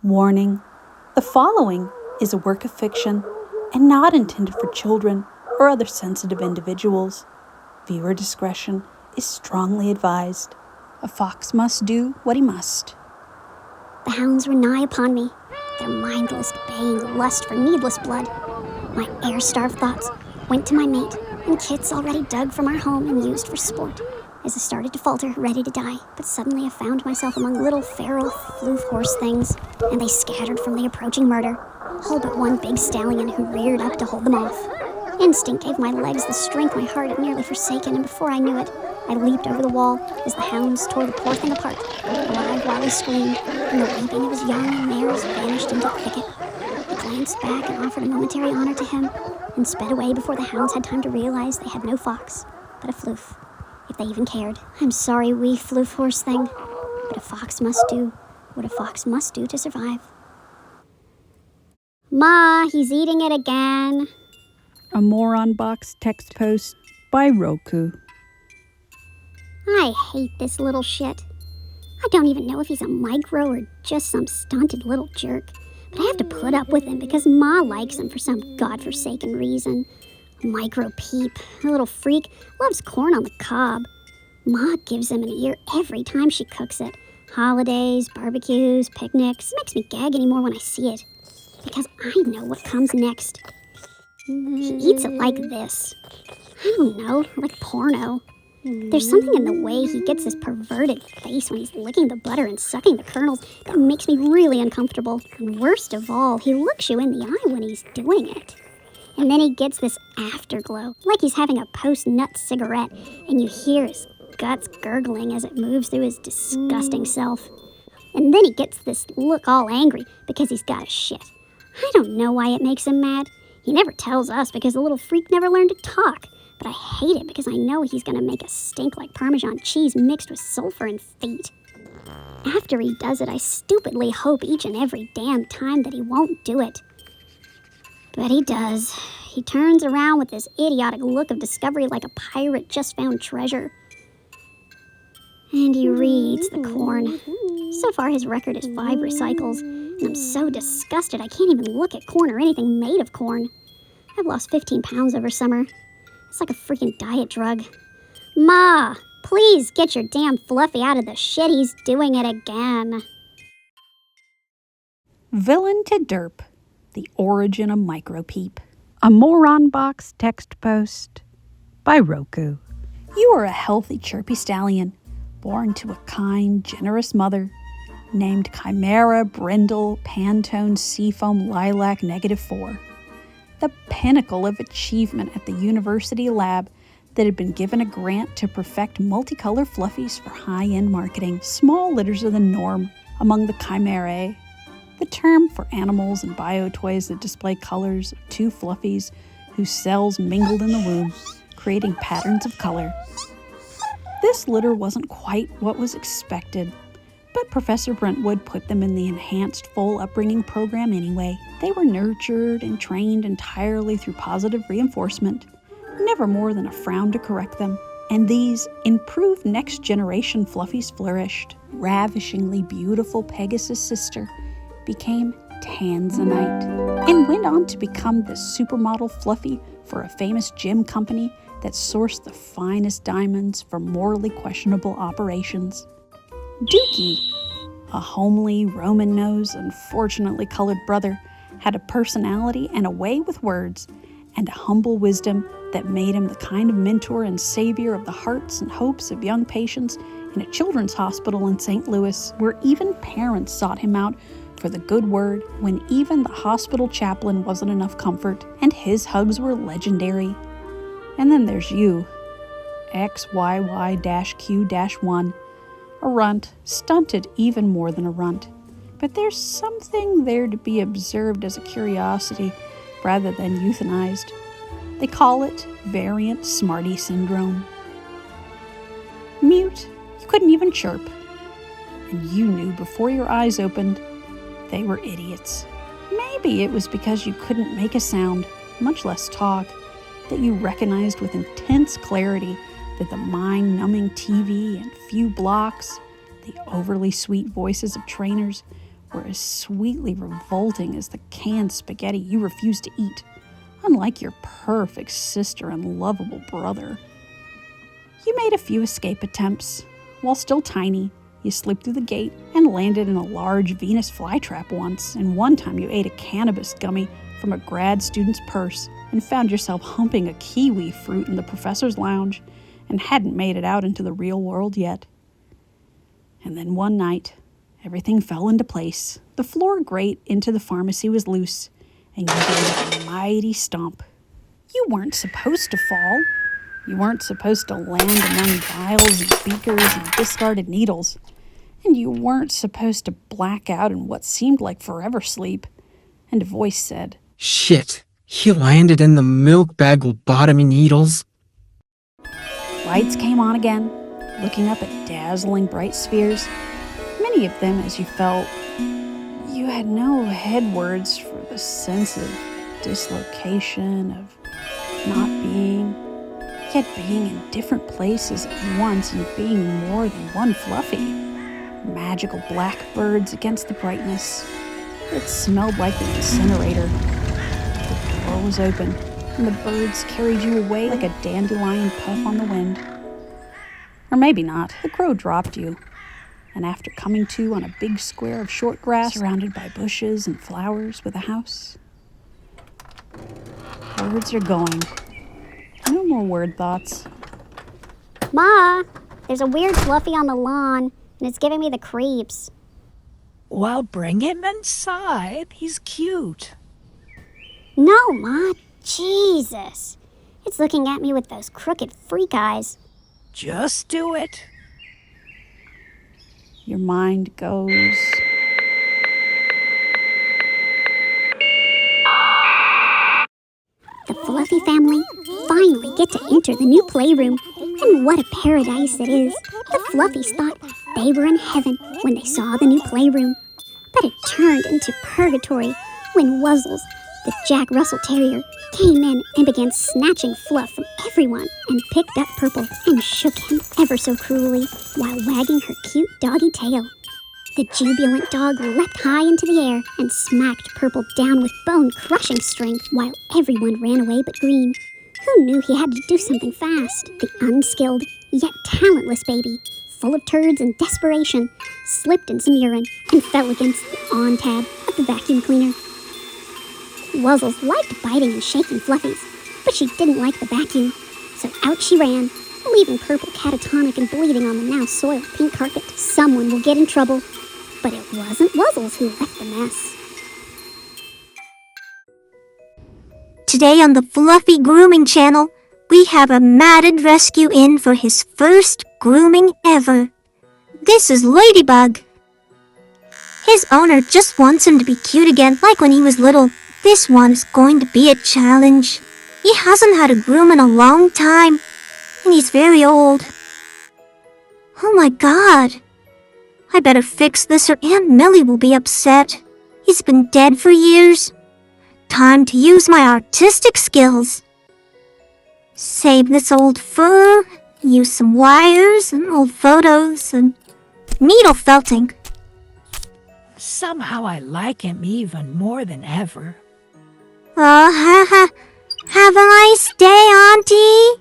Warning: the following is a work of fiction and not intended for children or other sensitive individuals. Viewer discretion is strongly advised. A fox must do what he must. The hounds were nigh upon me, their mindless baying lust for needless blood. My air-starved thoughts went to my mate and kits already dug from our home and used for sport. As I started to falter, ready to die, but suddenly I found myself among little feral floof horse things, and they scattered from the approaching murder, all but one big stallion who reared up to hold them off. Instinct gave my legs the strength my heart had nearly forsaken, and before I knew it, I leaped over the wall as the hounds tore the poor thing apart, alive while he screamed, and the weeping of his young mares vanished into the thicket. I glanced back and offered a momentary honor to him, and sped away before the hounds had time to realize they had no fox, but a floof. If they even cared. I'm sorry, wee floof horse thing, but a fox must do what a fox must do to survive. Ma, he's eating it again. A moronbox text post by Roku. I hate this little shit. I don't even know if he's a micro or just some stunted little jerk, but I have to put up with him because Ma likes him for some godforsaken reason. Micropeep, a little freak, loves corn on the cob. Ma gives him an ear every time she cooks it. Holidays, barbecues, picnics. Makes me gag anymore when I see it, because I know what comes next. He eats it like this. I don't know, like porno. There's something in the way he gets his perverted face when he's licking the butter and sucking the kernels that makes me really uncomfortable. And worst of all, he looks you in the eye when he's doing it. And then he gets this afterglow, like he's having a post-nut cigarette, and you hear his guts gurgling as it moves through his disgusting self. And then he gets this look all angry because he's got a shit. I don't know why it makes him mad. He never tells us because the little freak never learned to talk. But I hate it because I know he's going to make us stink like Parmesan cheese mixed with sulfur and feet. After he does it, I stupidly hope each and every damn time that he won't do it. But he does. He turns around with this idiotic look of discovery like a pirate just found treasure. And he re-eats the corn. So far his record is 5 recycles, and I'm so disgusted I can't even look at corn or anything made of corn. I've lost 15 pounds over summer. It's like a freaking diet drug. Ma, please get your damn Fluffy out of the shit. He's doing it again. Villain to Derp: The Origin of Micropeep. A moronbox text post by Roku. You are a healthy, chirpy stallion, born to a kind, generous mother, named Chimera Brindle Pantone Seafoam Lilac -4. The pinnacle of achievement at the university lab that had been given a grant to perfect multicolor fluffies for high-end marketing. Small litters are the norm among the chimerae, the term for animals and bio-toys that display colors of 2 fluffies whose cells mingled in the womb, creating patterns of color. This litter wasn't quite what was expected, but Professor Brentwood put them in the enhanced full upbringing program anyway. They were nurtured and trained entirely through positive reinforcement, never more than a frown to correct them. And these improved next-generation fluffies flourished. Ravishingly beautiful Pegasus sister became Tanzanite and went on to become the supermodel fluffy for a famous gym company that sourced the finest diamonds for morally questionable operations. Dookie, a homely, Roman-nosed, unfortunately colored brother, had a personality and a way with words, and a humble wisdom that made him the kind of mentor and savior of the hearts and hopes of young patients in a children's hospital in St. Louis, where even parents sought him out for the good word when even the hospital chaplain wasn't enough comfort, and his hugs were legendary. And then there's you, XYY-Q-1, a runt, stunted even more than a runt. But there's something there to be observed as a curiosity rather than euthanized. They call it variant smarty syndrome. Mute, you couldn't even chirp. And you knew before your eyes opened they were idiots. Maybe it was because you couldn't make a sound, much less talk, that you recognized with intense clarity that the mind-numbing TV and few blocks, the overly sweet voices of trainers, were as sweetly revolting as the canned spaghetti you refused to eat, unlike your perfect sister and lovable brother. You made a few escape attempts. While still tiny, you slipped through the gate and landed in a large Venus flytrap once, and one time you ate a cannabis gummy from a grad student's purse and found yourself humping a kiwi fruit in the professor's lounge and hadn't made it out into the real world yet. And then one night, everything fell into place. The floor grate into the pharmacy was loose, and you gave a mighty stomp. You weren't supposed to fall. You weren't supposed to land among vials and beakers and discarded needles. And you weren't supposed to black out in what seemed like forever sleep. And a voice said, "Shit, he landed in the milk bag lobotomy needles." Lights came on again, looking up at dazzling bright spheres. Many of them, as you felt, you had no head words for the sense of dislocation, of not being, yet being in different places at once and being more than one Fluffy. Magical blackbirds against the brightness. It smelled like the incinerator. The door was open, and the birds carried you away like a dandelion puff on the wind. Or maybe not. The crow dropped you, and after coming to on a big square of short grass surrounded by bushes and flowers with a house. Words are going. No more word thoughts. Ma, there's a weird Fluffy on the lawn, and it's giving me the creeps. Well, bring him inside. He's cute. No, Ma, Jesus. It's looking at me with those crooked freak eyes. Just do it. Your mind goes. The Fluffy family finally get to enter the new playroom, and what a paradise it is. The Fluffies thought they were in heaven when they saw the new playroom, but it turned into purgatory when Wuzzles, the Jack Russell Terrier, came in and began snatching fluff from everyone and picked up Purple and shook him ever so cruelly while wagging her cute doggy tail. The jubilant dog leapt high into the air and smacked Purple down with bone-crushing strength while everyone ran away but Green, who knew he had to do something fast. The unskilled, yet talentless baby, full of turds and desperation, slipped in some urine and fell against the on tab of the vacuum cleaner. Wuzzles liked biting and shaking Fluffies, but she didn't like the vacuum, so out she ran, leaving Purple catatonic and bleeding on the now soiled pink carpet. Someone will get in trouble, but it wasn't Wuzzles who left the mess. Today on the Fluffy Grooming Channel, we have a matted rescue in for his first grooming ever. This is Ladybug. His owner just wants him to be cute again like when he was little. This one is going to be a challenge. He hasn't had a groom in a long time, and he's very old. Oh my god. I better fix this or Aunt Millie will be upset. He's been dead for years. Time to use my artistic skills. Save this old fur, use some wires and old photos and needle felting. Somehow I like him even more than ever. Have a nice day, Auntie.